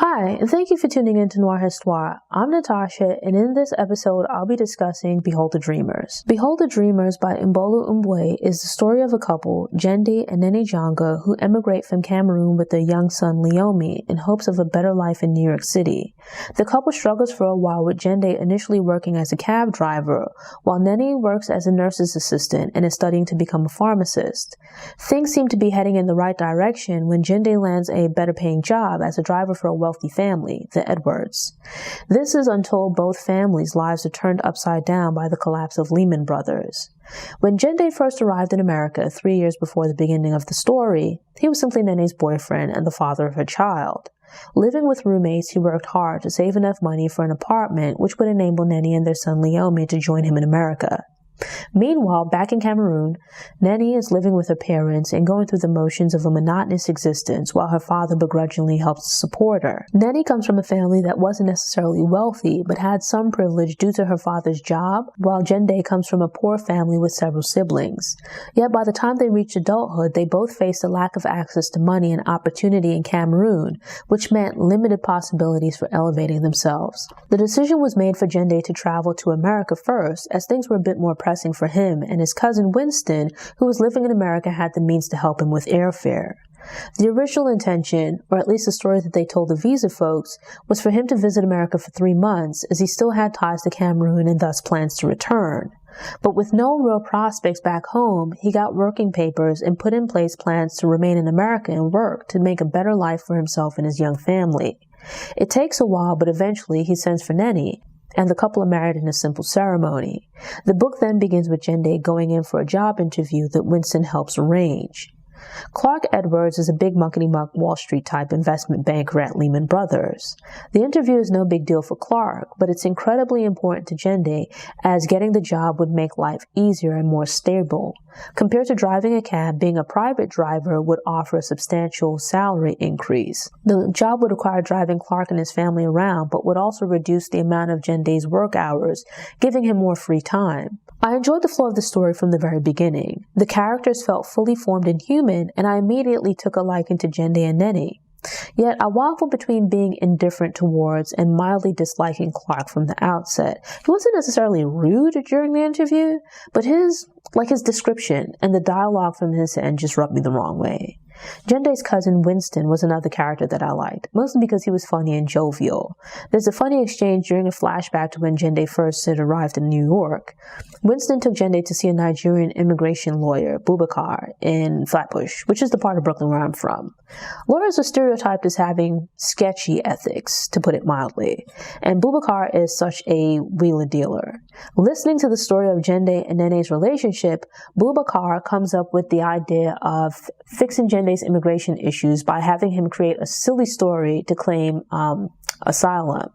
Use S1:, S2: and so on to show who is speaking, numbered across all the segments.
S1: Hi, and thank you for tuning in to Noire Histoire. I'm Natasha, and in this episode, I'll be discussing Behold the Dreamers. Behold the Dreamers by Imbolo Mbue is the story of a couple, Jende and Nene Jonga, who emigrate from Cameroon with their young son Leomi in hopes of a better life in New York City. The couple struggles for a while, with Jende initially working as a cab driver, while Nene works as a nurse's assistant and is studying to become a pharmacist. Things seem to be heading in the right direction when Jende lands a better-paying job as a driver for a wealthy family, the Edwards. This is until both families' lives are turned upside down by the collapse of Lehman Brothers. When Jende first arrived in America 3 years before the beginning of the story, he was simply Nene's boyfriend and the father of her child. Living with roommates, he worked hard to save enough money for an apartment which would enable Nene and their son Leomi to join him in America. Meanwhile, back in Cameroon, Nene is living with her parents and going through the motions of a monotonous existence while her father begrudgingly helps to support her. Nene comes from a family that wasn't necessarily wealthy but had some privilege due to her father's job, while Jende comes from a poor family with several siblings. Yet by the time they reached adulthood, they both faced a lack of access to money and opportunity in Cameroon, which meant limited possibilities for elevating themselves. The decision was made for Jende to travel to America first, as things were a bit more pressing for him, and his cousin Winston, who was living in America, had the means to help him with airfare. The original intention, or at least the story that they told the visa folks, was for him to visit America for 3 months, as he still had ties to Cameroon and thus plans to return. But with no real prospects back home, he got working papers and put in place plans to remain in America and work to make a better life for himself and his young family. It takes a while, but eventually he sends for Nene, and the couple are married in a simple ceremony. The book then begins with Jende going in for a job interview that Winston helps arrange. Clark Edwards is a big muckety-muck Wall Street type investment banker at Lehman Brothers. The interview is no big deal for Clark, but it's incredibly important to Jende, as getting the job would make life easier and more stable. Compared to driving a cab, being a private driver would offer a substantial salary increase. The job would require driving Clark and his family around, but would also reduce the amount of Jende's work hours, giving him more free time. I enjoyed the flow of the story from the very beginning. The characters felt fully formed and human, and I immediately took a liking to Jende and Nene. Yet I waffled between being indifferent towards and mildly disliking Clark from the outset. He wasn't necessarily rude during the interview, but his description and the dialogue from his end just rubbed me the wrong way. Jende's cousin Winston was another character that I liked, mostly because he was funny and jovial. There's a funny exchange during a flashback to when Jende first had arrived in New York. Winston took Jende to see a Nigerian immigration lawyer, Boubacar, in Flatbush, which is the part of Brooklyn where I'm from. Lawyers are stereotyped as having sketchy ethics, to put it mildly, and Boubacar is such a wheeler-dealer. Listening to the story of Jende and Nene's relationship, Boubacar comes up with the idea of fixing Jende's immigration issues by having him create a silly story to claim asylum.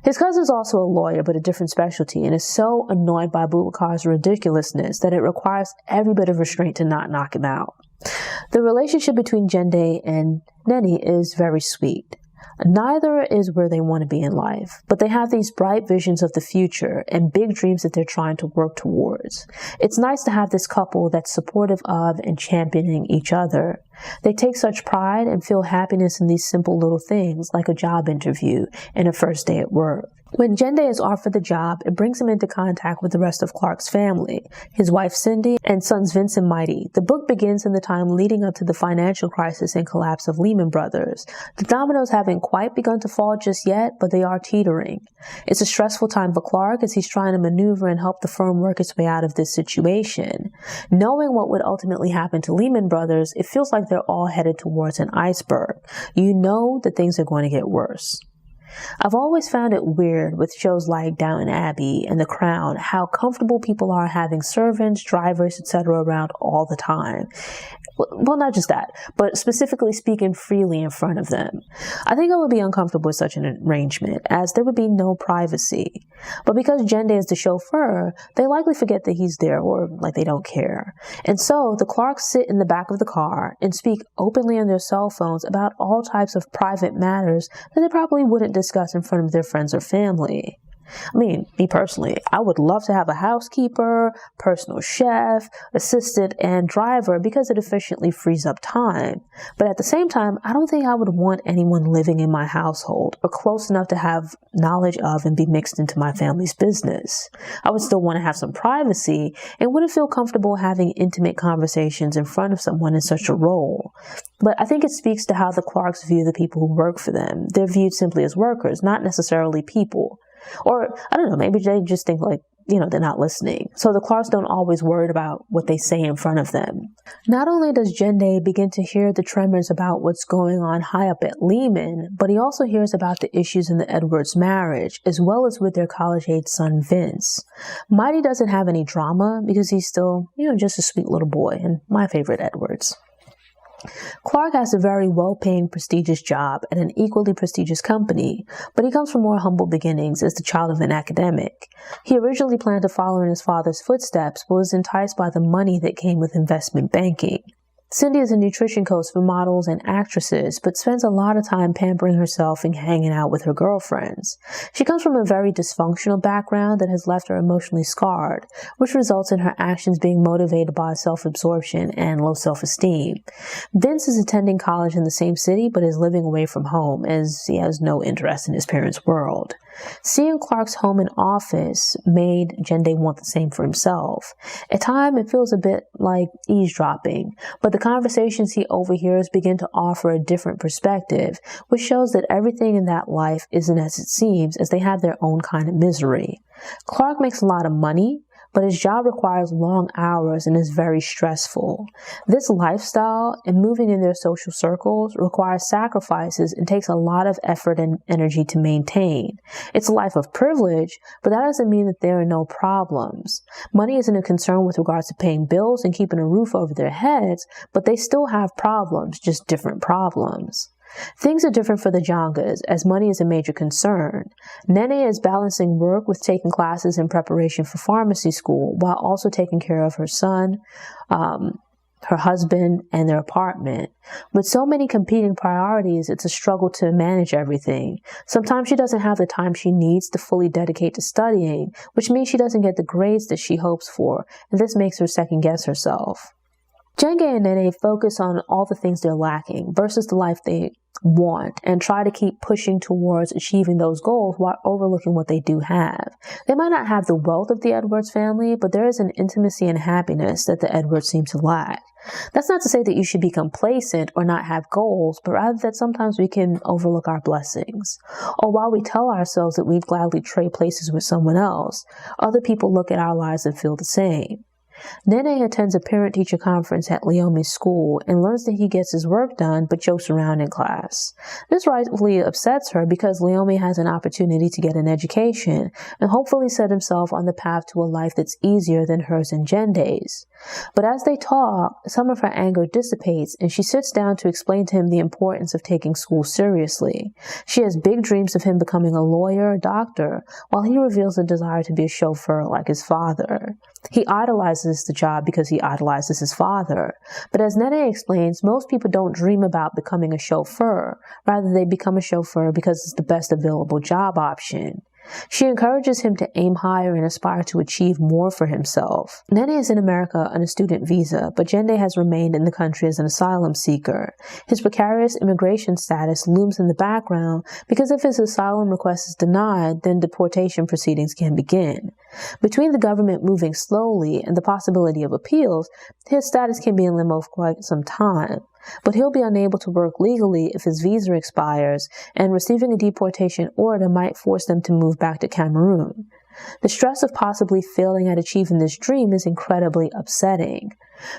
S1: His cousin is also a lawyer, but a different specialty, and is so annoyed by Boubacar's ridiculousness that it requires every bit of restraint to not knock him out. The relationship between Jende and Nene is very sweet. Neither is where they want to be in life, but they have these bright visions of the future and big dreams that they're trying to work towards. It's nice to have this couple that's supportive of and championing each other. They take such pride and feel happiness in these simple little things, like a job interview and a first day at work. When Jende is offered the job, it brings him into contact with the rest of Clark's family, his wife Cindy, and sons Vince and Mighty. The book begins in the time leading up to the financial crisis and collapse of Lehman Brothers. The dominoes haven't quite begun to fall just yet, but they are teetering. It's a stressful time for Clark as he's trying to maneuver and help the firm work its way out of this situation. Knowing what would ultimately happen to Lehman Brothers, it feels like they're all headed towards an iceberg. You know that things are going to get worse. I've always found it weird with shows like Downton Abbey and The Crown how comfortable people are having servants, drivers, etc. around all the time. Well, not just that, but specifically speaking freely in front of them. I think I would be uncomfortable with such an arrangement, as there would be no privacy. But because Jende is the chauffeur, they likely forget that he's there, or like they don't care. And so the Clarks sit in the back of the car and speak openly on their cell phones about all types of private matters that they probably wouldn't discuss in front of their friends or family. I mean, me personally, I would love to have a housekeeper, personal chef, assistant, and driver because it efficiently frees up time. But at the same time, I don't think I would want anyone living in my household or close enough to have knowledge of and be mixed into my family's business. I would still want to have some privacy and wouldn't feel comfortable having intimate conversations in front of someone in such a role. But I think it speaks to how the Clarks view the people who work for them. They're viewed simply as workers, not necessarily people. Or, I don't know, maybe they just think like, they're not listening. So the Clarks don't always worry about what they say in front of them. Not only does Jende begin to hear the tremors about what's going on high up at Lehman, but he also hears about the issues in the Edwards marriage, as well as with their college-age son, Vince. Mighty doesn't have any drama because he's still, just a sweet little boy, and my favorite Edwards. Clark has a very well-paying, prestigious job at an equally prestigious company, but he comes from more humble beginnings as the child of an academic. He originally planned to follow in his father's footsteps, but was enticed by the money that came with investment banking. Cindy is a nutrition coach for models and actresses, but spends a lot of time pampering herself and hanging out with her girlfriends. She comes from a very dysfunctional background that has left her emotionally scarred, which results in her actions being motivated by self-absorption and low self-esteem. Vince is attending college in the same city, but is living away from home, as he has no interest in his parents' world. Seeing Clark's home and office made Jende want the same for himself. At times, it feels a bit like eavesdropping, but the conversations he overhears begin to offer a different perspective, which shows that everything in that life isn't as it seems, as they have their own kind of misery. Clark makes a lot of money, but his job requires long hours and is very stressful. This lifestyle and moving in their social circles requires sacrifices and takes a lot of effort and energy to maintain. It's a life of privilege, but that doesn't mean that there are no problems. Money isn't a concern with regards to paying bills and keeping a roof over their heads, but they still have problems, just different problems. Things are different for the Jangas, as money is a major concern. Nene is balancing work with taking classes in preparation for pharmacy school, while also taking care of her son, her husband, and their apartment. With so many competing priorities, it's a struggle to manage everything. Sometimes she doesn't have the time she needs to fully dedicate to studying, which means she doesn't get the grades that she hopes for, and this makes her second-guess herself. Jenge and Nene focus on all the things they're lacking versus the life they want and try to keep pushing towards achieving those goals while overlooking what they do have. They might not have the wealth of the Edwards family, but there is an intimacy and happiness that the Edwards seem to lack. That's not to say that you should be complacent or not have goals, but rather that sometimes we can overlook our blessings. Or while we tell ourselves that we'd gladly trade places with someone else, other people look at our lives and feel the same. Nene attends a parent-teacher conference at Leomi's school and learns that he gets his work done but jokes around in class. This rightfully upsets her because Leomi has an opportunity to get an education and hopefully set himself on the path to a life that's easier than hers and Jende's. But as they talk, some of her anger dissipates and she sits down to explain to him the importance of taking school seriously. She has big dreams of him becoming a lawyer or doctor, while he reveals a desire to be a chauffeur like his father. He idolizes the job because he idolizes his father. But as Nene explains, most people don't dream about becoming a chauffeur. Rather, they become a chauffeur because it's the best available job option. She encourages him to aim higher and aspire to achieve more for himself. Nene is in America on a student visa, but Jende has remained in the country as an asylum seeker. His precarious immigration status looms in the background because if his asylum request is denied, then deportation proceedings can begin. Between the government moving slowly and the possibility of appeals, his status can be in limbo for quite some time. But he'll be unable to work legally if his visa expires, and receiving a deportation order might force them to move back to Cameroon. The stress of possibly failing at achieving this dream is incredibly upsetting.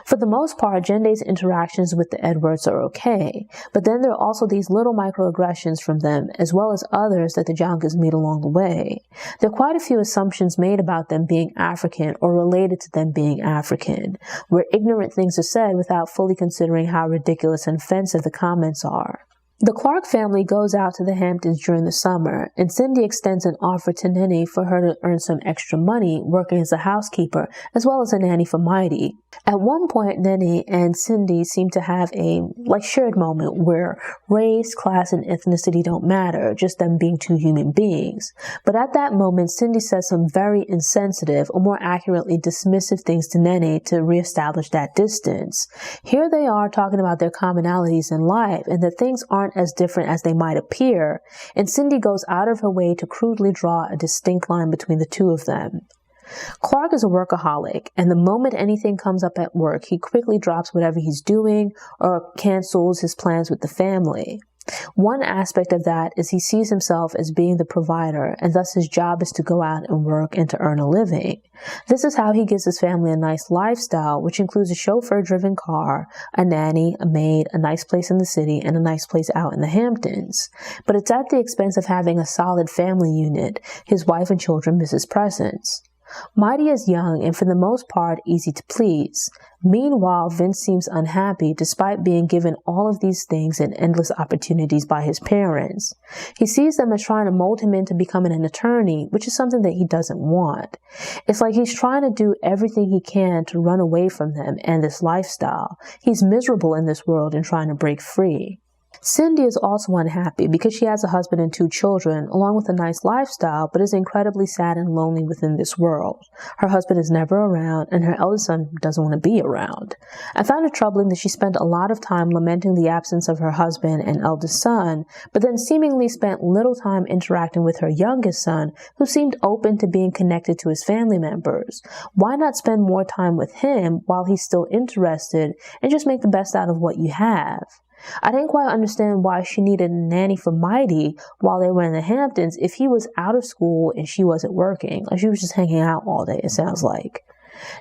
S1: For the most part, Jende's interactions with the Edwards are okay, but then there are also these little microaggressions from them, as well as others that the Jangas meet along the way. There are quite a few assumptions made about them being African or related to them being African, where ignorant things are said without fully considering how ridiculous and offensive the comments are. The Clark family goes out to the Hamptons during the summer, and Cindy extends an offer to Nene for her to earn some extra money working as a housekeeper, as well as a nanny for Mighty. At one point, Nene and Cindy seem to have a shared moment where race, class, and ethnicity don't matter, just them being two human beings. But at that moment, Cindy says some very insensitive, or more accurately, dismissive things to Nene to reestablish that distance. Here they are talking about their commonalities in life, and that things aren't as different as they might appear, and Cindy goes out of her way to crudely draw a distinct line between the two of them. Clark is a workaholic, and the moment anything comes up at work, he quickly drops whatever he's doing or cancels his plans with the family. One aspect of that is he sees himself as being the provider, and thus his job is to go out and work and to earn a living. This is how he gives his family a nice lifestyle, which includes a chauffeur-driven car, a nanny, a maid, a nice place in the city, and a nice place out in the Hamptons. But it's at the expense of having a solid family unit. His wife and children miss his presence. Mighty is young and for the most part easy to please. Meanwhile, Vince seems unhappy despite being given all of these things and endless opportunities by his parents. He sees them as trying to mold him into becoming an attorney, which is something that he doesn't want. It's like he's trying to do everything he can to run away from them and this lifestyle. He's miserable in this world and trying to break free. Cindy is also unhappy because she has a husband and 2 children, along with a nice lifestyle, but is incredibly sad and lonely within this world. Her husband is never around, and her eldest son doesn't want to be around. I found it troubling that she spent a lot of time lamenting the absence of her husband and eldest son, but then seemingly spent little time interacting with her youngest son, who seemed open to being connected to his family members. Why not spend more time with him while he's still interested, and just make the best out of what you have? I didn't quite understand why she needed a nanny for Mighty while they were in the Hamptons if he was out of school and she wasn't working. Like, she was just hanging out all day, it sounds like.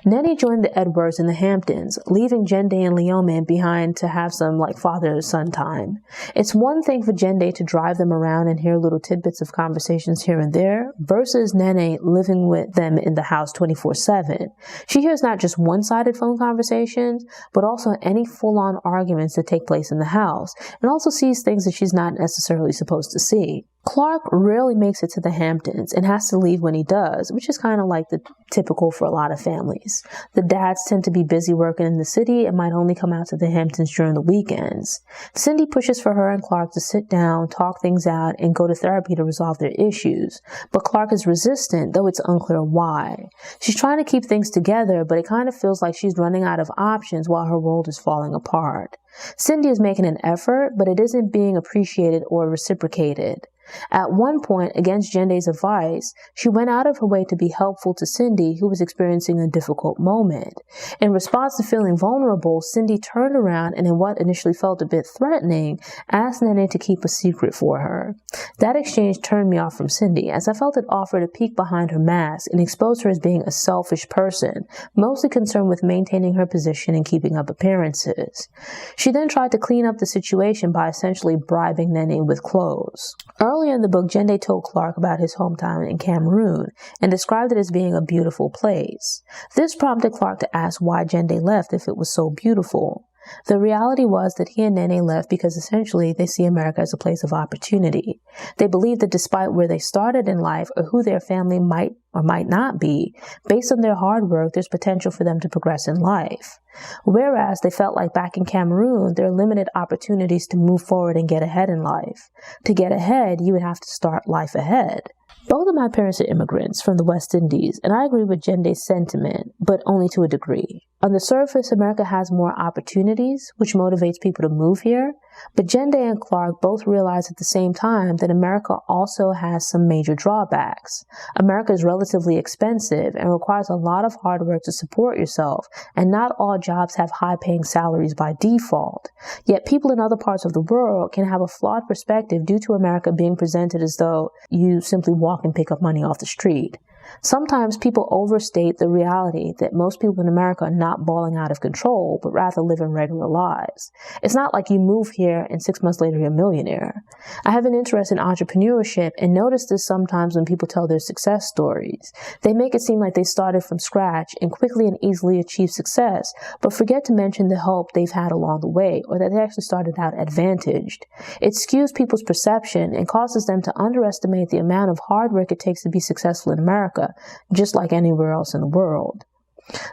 S1: Nene joined the Edwards in the Hamptons, leaving Jende and Leoman behind to have some father-son time. It's one thing for Jende to drive them around and hear little tidbits of conversations here and there, versus Nene living with them in the house 24/7. She hears not just one-sided phone conversations, but also any full-on arguments that take place in the house, and also sees things that she's not necessarily supposed to see. Clark rarely makes it to the Hamptons and has to leave when he does, which is kind of like the typical for a lot of families. The dads tend to be busy working in the city and might only come out to the Hamptons during the weekends. Cindy pushes for her and Clark to sit down, talk things out, and go to therapy to resolve their issues. But Clark is resistant, though it's unclear why. She's trying to keep things together, but it kind of feels like she's running out of options while her world is falling apart. Cindy is making an effort, but it isn't being appreciated or reciprocated. At one point, against Jende's advice, she went out of her way to be helpful to Cindy, who was experiencing a difficult moment. In response to feeling vulnerable, Cindy turned around and in what initially felt a bit threatening, asked Nene to keep a secret for her. That exchange turned me off from Cindy, as I felt it offered a peek behind her mask and exposed her as being a selfish person, mostly concerned with maintaining her position and keeping up appearances. She then tried to clean up the situation by essentially bribing Nene with clothes. Earlier in the book, Jende told Clark about his hometown in Cameroon and described it as being a beautiful place. This prompted Clark to ask why Jende left if it was so beautiful. The reality was that he and Nene left because essentially they see America as a place of opportunity. They believe that despite where they started in life or who their family might or might not be, based on their hard work, there's potential for them to progress in life. Whereas they felt like back in Cameroon, there are limited opportunities to move forward and get ahead in life. To get ahead, you would have to start life ahead. Both of my parents are immigrants from the West Indies, and I agree with Jende's sentiment, but only to a degree. On the surface, America has more opportunities, which motivates people to move here, but Jende and Clark both realize at the same time that America also has some major drawbacks. America is relatively expensive and requires a lot of hard work to support yourself, and not all jobs have high-paying salaries by default. Yet people in other parts of the world can have a flawed perspective due to America being presented as though you simply walk and pick up money off the street. Sometimes people overstate the reality that most people in America are not balling out of control, but rather living regular lives. It's not like you move here and 6 months later you're a millionaire. I have an interest in entrepreneurship and notice this sometimes when people tell their success stories. They make it seem like they started from scratch and quickly and easily achieved success, but forget to mention the help they've had along the way or that they actually started out advantaged. It skews people's perception and causes them to underestimate the amount of hard work it takes to be successful in America, just like anywhere else in the world.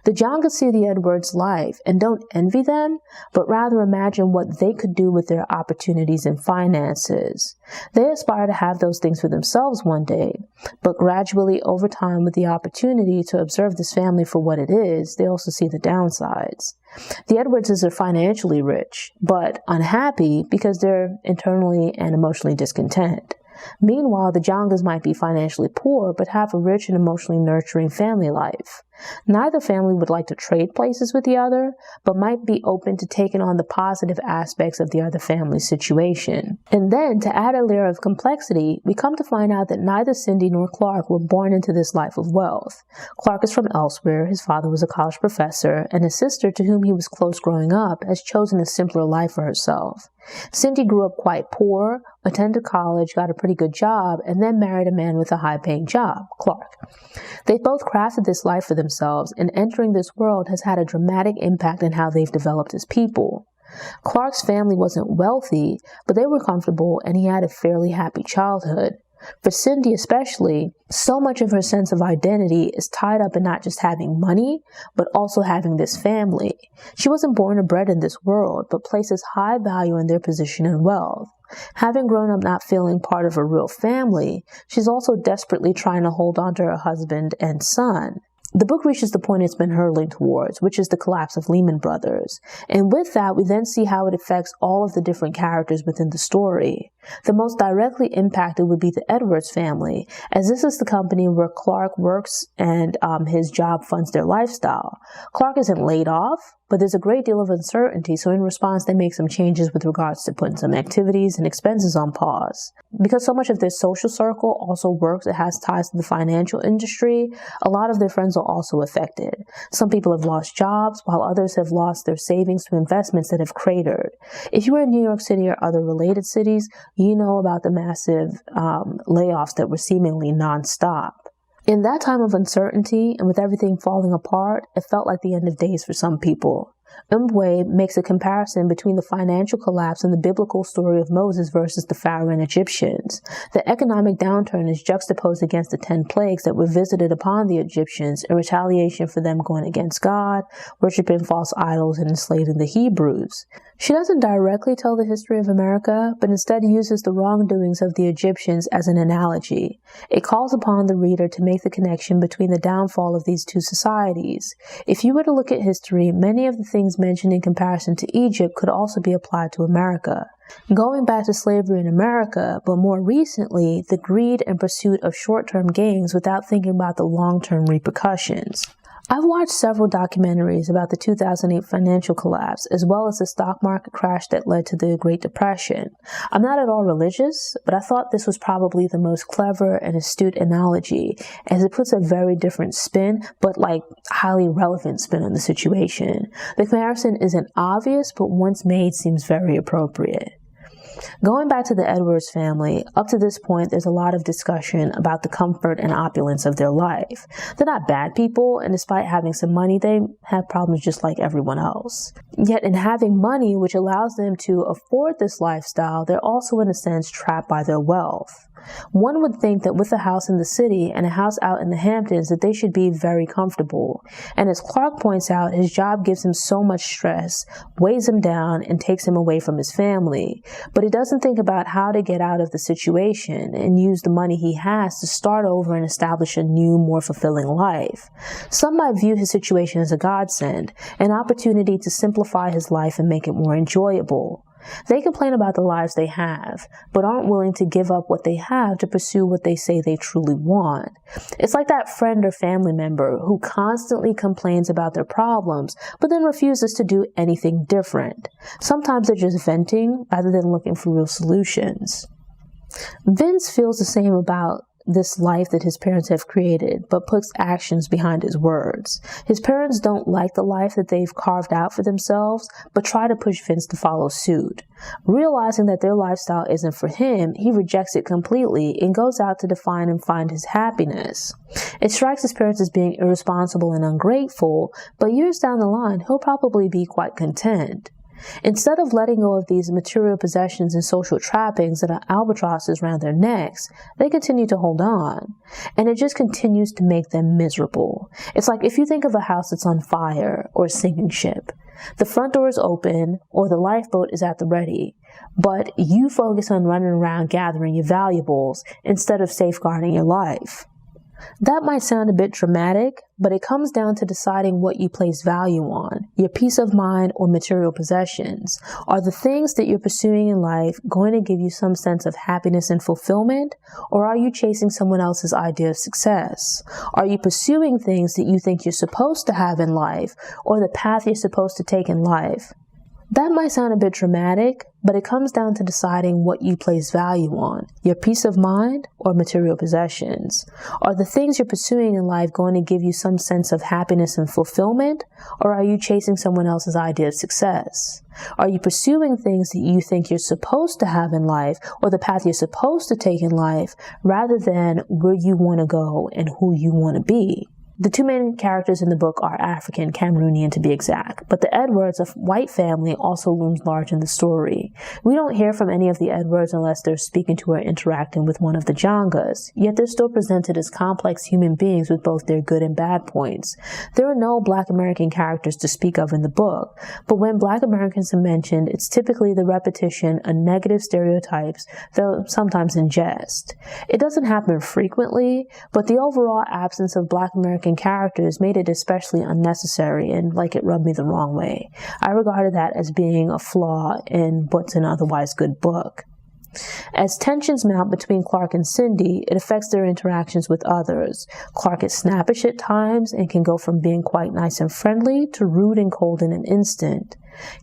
S1: The Jongas see the Edwards' life and don't envy them, but rather imagine what they could do with their opportunities and finances. They aspire to have those things for themselves one day, but gradually over time with the opportunity to observe this family for what it is, they also see the downsides. The Edwardses are financially rich, but unhappy because they're internally and emotionally discontent. Meanwhile, the Jongas might be financially poor, but have a rich and emotionally nurturing family life. Neither family would like to trade places with the other, but might be open to taking on the positive aspects of the other family's situation. And then, to add a layer of complexity, we come to find out that neither Cindy nor Clark were born into this life of wealth. Clark is from elsewhere, his father was a college professor, and his sister, to whom he was close growing up, has chosen a simpler life for herself. Cindy grew up quite poor, attended college, got a pretty good job, and then married a man with a high-paying job, Clark. They both crafted this life for themselves, and entering this world has had a dramatic impact on how they've developed as people. Clark's family wasn't wealthy, but they were comfortable, and he had a fairly happy childhood. For Cindy especially, so much of her sense of identity is tied up in not just having money, but also having this family. She wasn't born or bred in this world, but places high value in their position and wealth. Having grown up not feeling part of a real family, she's also desperately trying to hold on to her husband and son. The book reaches the point it's been hurtling towards, which is the collapse of Lehman Brothers. And with that, we then see how it affects all of the different characters within the story. The most directly impacted would be the Edwards family, as this is the company where Clark works and his job funds their lifestyle. Clark isn't laid off, but there's a great deal of uncertainty, so in response they make some changes with regards to putting some activities and expenses on pause. Because so much of their social circle also works, it has ties to the financial industry, a lot of their friends are also affected. Some people have lost jobs, while others have lost their savings to investments that have cratered. If you were in New York City or other related cities, you know about the massive layoffs that were seemingly nonstop. In that time of uncertainty and with everything falling apart, it felt like the end of days for some people. Mbue makes a comparison between the financial collapse and the biblical story of Moses versus the Pharaoh and Egyptians. The economic downturn is juxtaposed against the 10 plagues that were visited upon the Egyptians in retaliation for them going against God, worshiping false idols, and enslaving the Hebrews. She doesn't directly tell the history of America, but instead uses the wrongdoings of the Egyptians as an analogy. It calls upon the reader to make the connection between the downfall of these two societies. If you were to look at history, many of the things mentioned in comparison to Egypt could also be applied to America. Going back to slavery in America, but more recently, the greed and pursuit of short-term gains without thinking about the long-term repercussions. I've watched several documentaries about the 2008 financial collapse, as well as the stock market crash that led to the Great Depression. I'm not at all religious, but I thought this was probably the most clever and astute analogy, as it puts a very different spin, but highly relevant spin on the situation. The comparison isn't obvious, but once made seems very appropriate. Going back to the Edwards family, up to this point, there's a lot of discussion about the comfort and opulence of their life. They're not bad people, and despite having some money, they have problems just like everyone else. Yet in having money, which allows them to afford this lifestyle, they're also in a sense trapped by their wealth. One would think that with a house in the city and a house out in the Hamptons that they should be very comfortable. And as Clark points out, his job gives him so much stress, weighs him down, and takes him away from his family. But he doesn't think about how to get out of the situation and use the money he has to start over and establish a new, more fulfilling life. Some might view his situation as a godsend, an opportunity to simplify his life and make it more enjoyable. They complain about the lives they have, but aren't willing to give up what they have to pursue what they say they truly want. It's like that friend or family member who constantly complains about their problems, but then refuses to do anything different. Sometimes they're just venting rather than looking for real solutions. Vince feels the same about this life that his parents have created, but puts actions behind his words. His parents don't like the life that they've carved out for themselves, but try to push Vince to follow suit. Realizing that their lifestyle isn't for him, he rejects it completely and goes out to define and find his happiness. It strikes his parents as being irresponsible and ungrateful, but years down the line, he'll probably be quite content. Instead of letting go of these material possessions and social trappings that are albatrosses around their necks, they continue to hold on. And it just continues to make them miserable. It's like if you think of a house that's on fire or a sinking ship. The front door is open or the lifeboat is at the ready, but you focus on running around gathering your valuables instead of safeguarding your life. That might sound a bit dramatic, but it comes down to deciding what you place value on, your peace of mind or material possessions. Are the things that you're pursuing in life going to give you some sense of happiness and fulfillment, or are you chasing someone else's idea of success? Are you pursuing things that you think you're supposed to have in life, or the path you're supposed to take in life? That might sound a bit dramatic, but it comes down to deciding what you place value on, your peace of mind or material possessions. Are the things you're pursuing in life going to give you some sense of happiness and fulfillment, or are you chasing someone else's idea of success? Are you pursuing things that you think you're supposed to have in life or the path you're supposed to take in life rather than where you want to go and who you want to be? The two main characters in the book are African, Cameroonian to be exact, but the Edwards, a white family, also looms large in the story. We don't hear from any of the Edwards unless they're speaking to or interacting with one of the Jangas, yet they're still presented as complex human beings with both their good and bad points. There are no Black American characters to speak of in the book, but when Black Americans are mentioned, it's typically the repetition of negative stereotypes, though sometimes in jest. It doesn't happen frequently, but the overall absence of Black American characters made it especially unnecessary and like it rubbed me the wrong way. I regarded that as being a flaw in what's an otherwise good book. As tensions mount between Clark and Cindy, it affects their interactions with others. Clark is snappish at times and can go from being quite nice and friendly to rude and cold in an instant.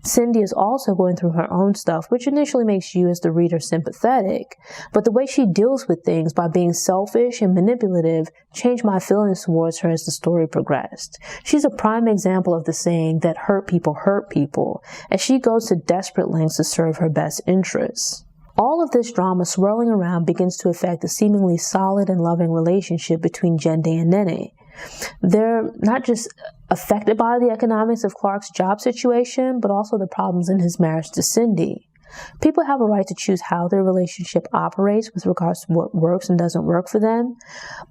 S1: Cindy is also going through her own stuff, which initially makes you as the reader sympathetic, but the way she deals with things by being selfish and manipulative changed my feelings towards her as the story progressed. She's a prime example of the saying that hurt people, as she goes to desperate lengths to serve her best interests. All of this drama swirling around begins to affect the seemingly solid and loving relationship between Jende and Nene. They're not just affected by the economics of Clark's job situation, but also the problems in his marriage to Cindy. People have a right to choose how their relationship operates with regards to what works and doesn't work for them,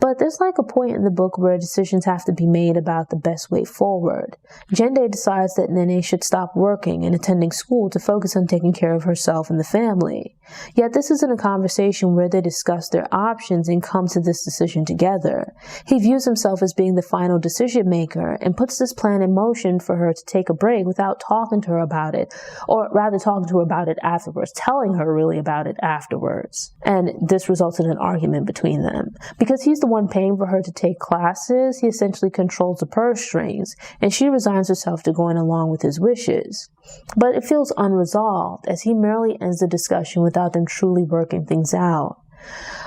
S1: but there's like a point in the book where decisions have to be made about the best way forward. Jende decides that Nene should stop working and attending school to focus on taking care of herself and the family. Yet this isn't a conversation where they discuss their options and come to this decision together. He views himself as being the final decision maker and puts this plan in motion for her to take a break without talking to her about it, or rather talking to her about it afterwards, telling her really about it afterwards. And this results in an argument between them. Because he's the one paying for her to take classes, he essentially controls the purse strings, and she resigns herself to going along with his wishes. But it feels unresolved, as he merely ends the discussion without them truly working things out.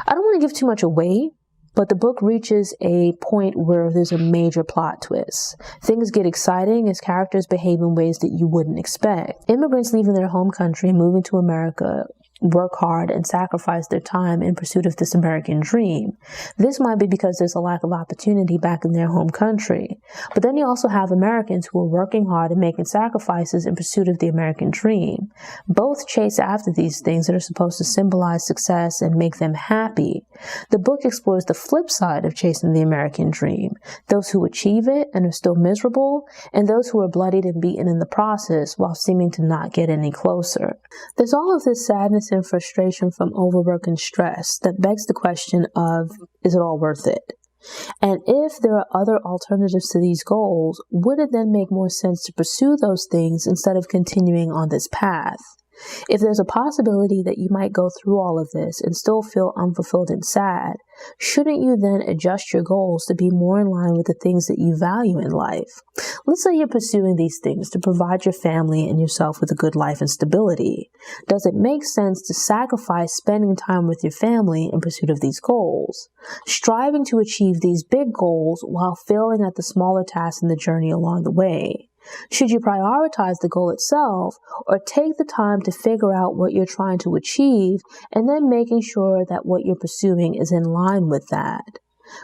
S1: I don't want to give too much away, but the book reaches a point where there's a major plot twist. Things get exciting as characters behave in ways that you wouldn't expect. Immigrants leaving their home country and moving to America work hard and sacrifice their time in pursuit of this American dream. This might be because there's a lack of opportunity back in their home country. But then you also have Americans who are working hard and making sacrifices in pursuit of the American dream. Both chase after these things that are supposed to symbolize success and make them happy. The book explores the flip side of chasing the American dream, those who achieve it and are still miserable, and those who are bloodied and beaten in the process while seeming to not get any closer. There's all of this sadness and frustration from overwork and stress that begs the question of, is it all worth it? And if there are other alternatives to these goals, would it then make more sense to pursue those things instead of continuing on this path? If there's a possibility that you might go through all of this and still feel unfulfilled and sad, shouldn't you then adjust your goals to be more in line with the things that you value in life? Let's say you're pursuing these things to provide your family and yourself with a good life and stability. Does it make sense to sacrifice spending time with your family in pursuit of these goals? Striving to achieve these big goals while failing at the smaller tasks in the journey along the way? Should you prioritize the goal itself, or take the time to figure out what you're trying to achieve and then making sure that what you're pursuing is in line with that?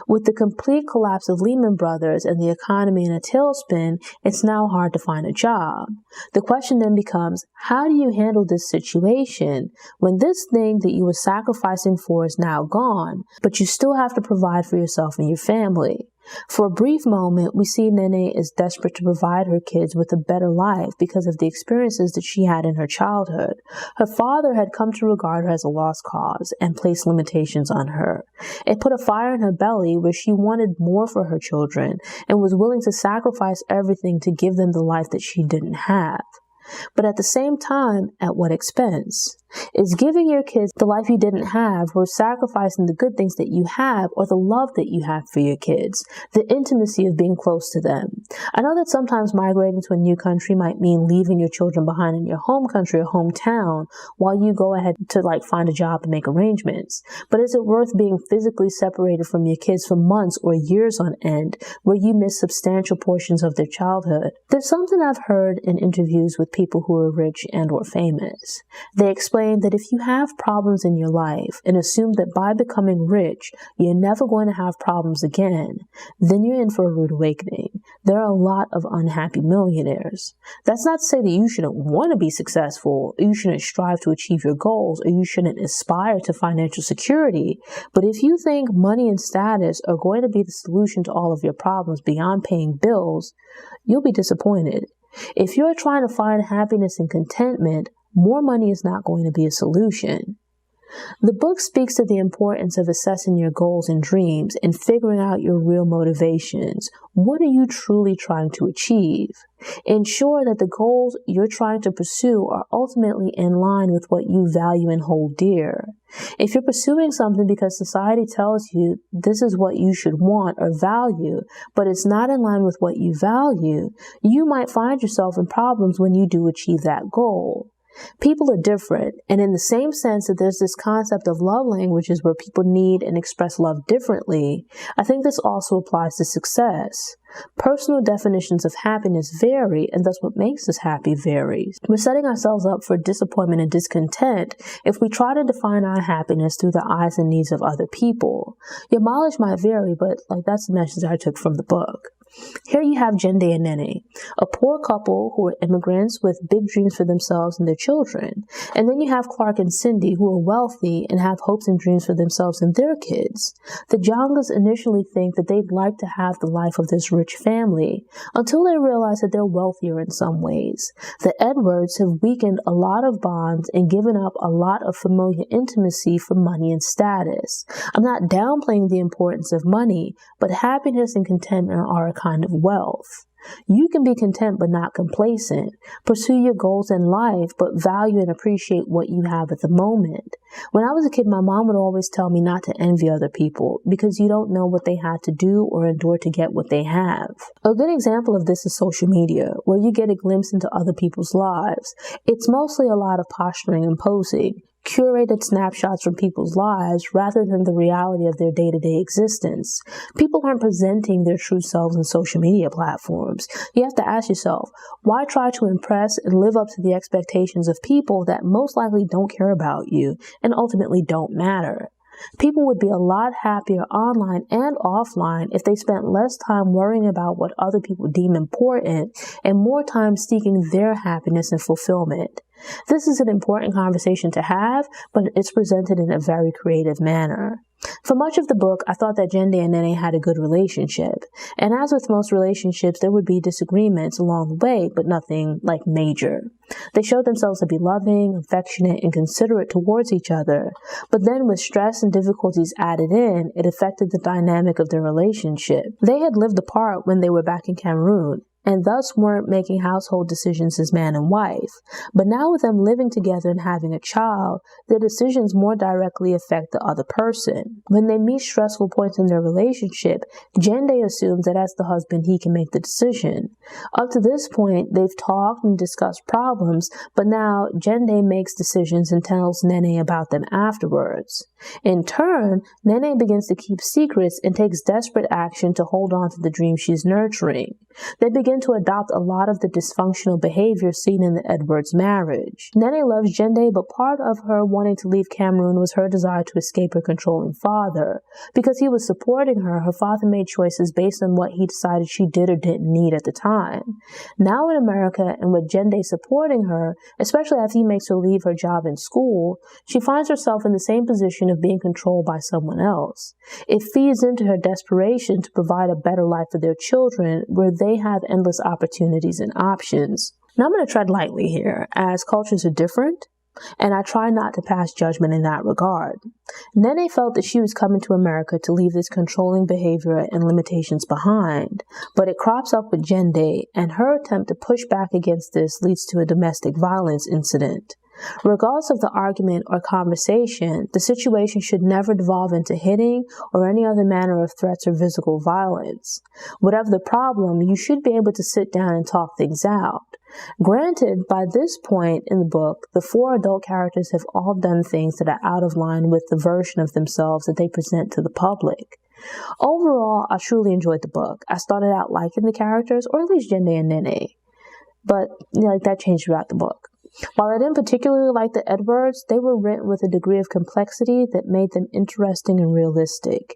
S1: With the complete collapse of Lehman Brothers and the economy in a tailspin, it's now hard to find a job. The question then becomes, how do you handle this situation when this thing that you were sacrificing for is now gone, but you still have to provide for yourself and your family? For a brief moment, we see Nene is desperate to provide her kids with a better life because of the experiences that she had in her childhood. Her father had come to regard her as a lost cause and place limitations on her. It put a fire in her belly where she wanted more for her children and was willing to sacrifice everything to give them the life that she didn't have. But at the same time, at what expense? Is giving your kids the life you didn't have worth sacrificing the good things that you have or the love that you have for your kids, the intimacy of being close to them? I know that sometimes migrating to a new country might mean leaving your children behind in your home country or hometown while you go ahead to find a job and make arrangements. But is it worth being physically separated from your kids for months or years on end where you miss substantial portions of their childhood? There's something I've heard in interviews with people who are rich and or famous. They explain that if you have problems in your life and assume that by becoming rich, you're never going to have problems again, then you're in for a rude awakening. There are a lot of unhappy millionaires. That's not to say that you shouldn't want to be successful, or you shouldn't strive to achieve your goals, or you shouldn't aspire to financial security. But if you think money and status are going to be the solution to all of your problems beyond paying bills, you'll be disappointed. If you're trying to find happiness and contentment, more money is not going to be a solution. The book speaks to the importance of assessing your goals and dreams and figuring out your real motivations. What are you truly trying to achieve? Ensure that the goals you're trying to pursue are ultimately in line with what you value and hold dear. If you're pursuing something because society tells you this is what you should want or value, but it's not in line with what you value, you might find yourself in problems when you do achieve that goal. People are different, and in the same sense that there's this concept of love languages where people need and express love differently, I think this also applies to success. Personal definitions of happiness vary, and thus what makes us happy varies. We're setting ourselves up for disappointment and discontent if we try to define our happiness through the eyes and needs of other people. Your mileage might vary, but that's the message I took from the book. Here you have Jende and Nene, a poor couple who are immigrants with big dreams for themselves and their children. And then you have Clark and Cindy, who are wealthy and have hopes and dreams for themselves and their kids. The Jongas initially think that they'd like to have the life of this rich family until they realize that they're wealthier in some ways. The Edwards have weakened a lot of bonds and given up a lot of familiar intimacy for money and status. I'm not downplaying the importance of money, but happiness and contentment are a kind of wealth. You can be content but not complacent. Pursue your goals in life, but value and appreciate what you have at the moment. When I was a kid, my mom would always tell me not to envy other people because you don't know what they had to do or endure to get what they have. A good example of this is social media, where you get a glimpse into other people's lives. It's mostly a lot of posturing and posing, curated snapshots from people's lives rather than the reality of their day-to-day existence. People aren't presenting their true selves in social media platforms. You have to ask yourself, why try to impress and live up to the expectations of people that most likely don't care about you and ultimately don't matter? People would be a lot happier online and offline if they spent less time worrying about what other people deem important and more time seeking their happiness and fulfillment. This is an important conversation to have, but it's presented in a very creative manner. For much of the book, I thought that Jende and Nene had a good relationship. And as with most relationships, there would be disagreements along the way, but nothing major. They showed themselves to be loving, affectionate, and considerate towards each other. But then with stress and difficulties added in, it affected the dynamic of their relationship. They had lived apart when they were back in Cameroon, and thus weren't making household decisions as man and wife. But now with them living together and having a child, their decisions more directly affect the other person. When they meet stressful points in their relationship, Jende assumes that as the husband, he can make the decision. Up to this point, they've talked and discussed problems, but now Jende makes decisions and tells Nene about them afterwards. In turn, Nene begins to keep secrets and takes desperate action to hold on to the dream she's nurturing. They begin to adopt a lot of the dysfunctional behavior seen in the Edwards marriage. Nene loves Jende, but part of her wanting to leave Cameroon was her desire to escape her controlling father. Because he was supporting her, her father made choices based on what he decided she did or didn't need at the time. Now in America, and with Jende supporting her, especially after he makes her leave her job in school, she finds herself in the same position of being controlled by someone else. It feeds into her desperation to provide a better life for their children, where they have endless opportunities and options. Now I'm going to tread lightly here, as cultures are different, and I try not to pass judgment in that regard. Nene felt that she was coming to America to leave this controlling behavior and limitations behind, but it crops up with Jende, and her attempt to push back against this leads to a domestic violence incident. Regardless of the argument or conversation, the situation should never devolve into hitting or any other manner of threats or physical violence. Whatever the problem, you should be able to sit down and talk things out. Granted, by this point in the book, the 4 adult characters have all done things that are out of line with the version of themselves that they present to the public. Overall, I truly enjoyed the book. I started out liking the characters, or at least Jende and Nene, but that changed throughout the book. While I didn't particularly like the Edwards, they were written with a degree of complexity that made them interesting and realistic.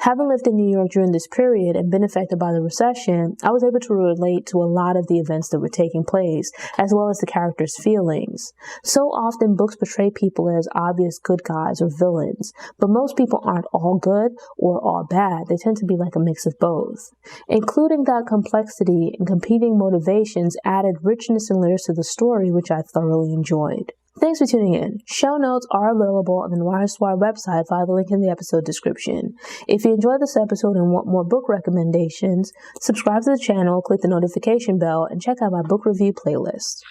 S1: Having lived in New York during this period and been affected by the recession, I was able to relate to a lot of the events that were taking place, as well as the characters' feelings. So often, books portray people as obvious good guys or villains, but most people aren't all good or all bad. They tend to be like a mix of both. Including that complexity and competing motivations added richness and layers to the story, which I thoroughly enjoyed. Thanks for tuning in. Show notes are available on the Noire website via the link in the episode description. If you enjoyed this episode and want more book recommendations, subscribe to the channel, click the notification bell, and check out my book review playlist.